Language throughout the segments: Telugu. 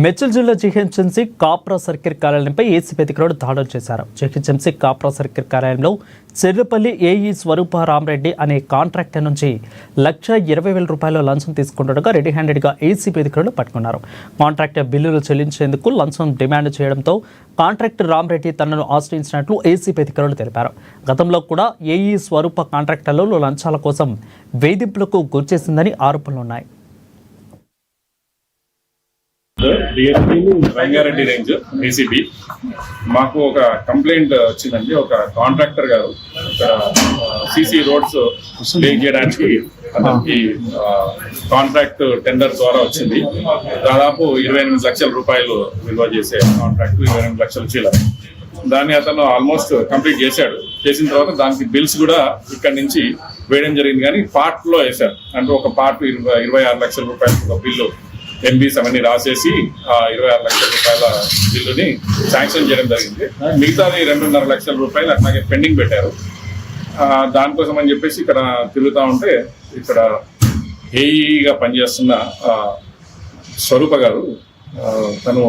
మేడ్చల్ జిల్లా జీహెచ్ఎంసీ కాప్రా సర్కిల్ కార్యాలయంపై ఏసీపీ అధికారులు దాడులు చేశారు. జీహెచ్ఎంసీ కాప్రా సర్కిల్ కార్యాలయంలో చెర్రపల్లి ఏఈ స్వరూప రామరెడ్డి అనే కాంట్రాక్టర్ నుంచి ₹1,20,000 లంచం తీసుకుంటుండగా రెడీ హ్యాండెడ్గా ఏసీపీ అధికారులు పట్టుకున్నారు. కాంట్రాక్టర్ బిల్లులు చెల్లించేందుకు లంచం డిమాండ్ చేయడంతో కాంట్రాక్టర్ రామరెడ్డి తనను ఆశ్రయించినట్లు ఏసీపీ అధికారులు తెలిపారు. గతంలో కూడా ఏఈ స్వరూప కాంట్రాక్టర్లు లంచాల కోసం వేధింపులకు గురిచేసిందని ఆరోపణలున్నాయి. డిఎస్పీ రంగారెడ్డి రేంజ్ ఏసీబీ మాకు ఒక కంప్లైంట్ వచ్చిందండి. ఒక కాంట్రాక్టర్ గారు ఇక్కడ సిసి రోడ్స్ లే చేయడానికి అతనికి కాంట్రాక్ట్ టెండర్ ద్వారా వచ్చింది. దాదాపు 28 లక్షల రూపాయలు విలువ చేసే కాంట్రాక్ట్ 28 లక్షల చీల. దాన్ని అతను ఆల్మోస్ట్ కంప్లీట్ చేశాడు. చేసిన తర్వాత దానికి బిల్స్ కూడా ఇక్కడ నుంచి వేయడం జరిగింది. కానీ పార్ట్ లో వేశారు. అంటే ఒక పార్ట్ 26 లక్షల రూపాయలు ఒక బిల్లు ఎంబీస్ అవన్నీ రాసేసి 26 లక్షల రూపాయల బిల్లుని శాంక్షన్ చేయడం జరిగింది. మిగతాది 2.5 లక్షల రూపాయలు అట్లాగే పెండింగ్ పెట్టారు. దానికోసం అని చెప్పేసి ఇక్కడ తిరుగుతూ ఉంటే ఇక్కడ ఏఈగా పనిచేస్తున్న స్వరూప గారు తను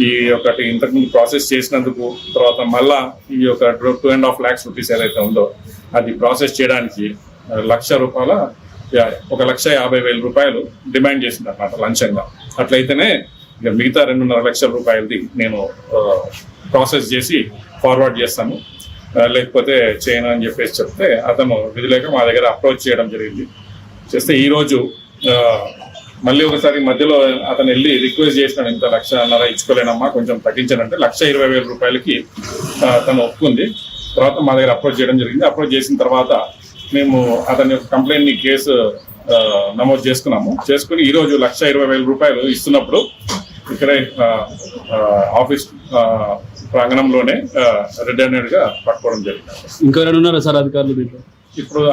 ఈ ఒకటి ఇంతకుముందు ప్రాసెస్ చేసినందుకు తర్వాత మళ్ళా ఈ యొక్క 2.5 lakhs రూపీస్ ఏదైతే ఉందో అది ప్రాసెస్ చేయడానికి ₹1,50,000 రూపాయలు డిమాండ్ చేసింది అన్నమాట లంచంగా. అట్లయితేనే ఇక మిగతా 2.5 లక్షల రూపాయలది నేను ప్రాసెస్ చేసి ఫార్వర్డ్ చేస్తాను, లేకపోతే చేయను అని చెప్పేసి చెప్తే అతను విధి లేక మా దగ్గర అప్రోచ్ చేయడం జరిగింది. చేస్తే ఈరోజు మళ్ళీ ఒకసారి మధ్యలో అతను వెళ్ళి రిక్వెస్ట్ చేసినాడు, ఇంత 1,50,000 ఇచ్చుకోలేనమ్మా కొంచెం తగ్గించానంటే ₹1,20,000 తను ఒప్పుకుంది. తర్వాత మా దగ్గర అప్రోచ్ చేయడం జరిగింది. అప్రోచ్ చేసిన తర్వాత మేము అతని యొక్క కంప్లైంట్ని కేసు నమోదు చేసుకుని ఈరోజు ₹1,20,000 ఇస్తున్నప్పుడు ఇక్కడే ఆఫీస్ ప్రాంగణంలోనే రెడ్ హ్యాండెడ్ గా పట్టుకోవడం జరిగింది. ఇంకా ఉన్నారా సార్ అధికారులు? ఇప్పుడు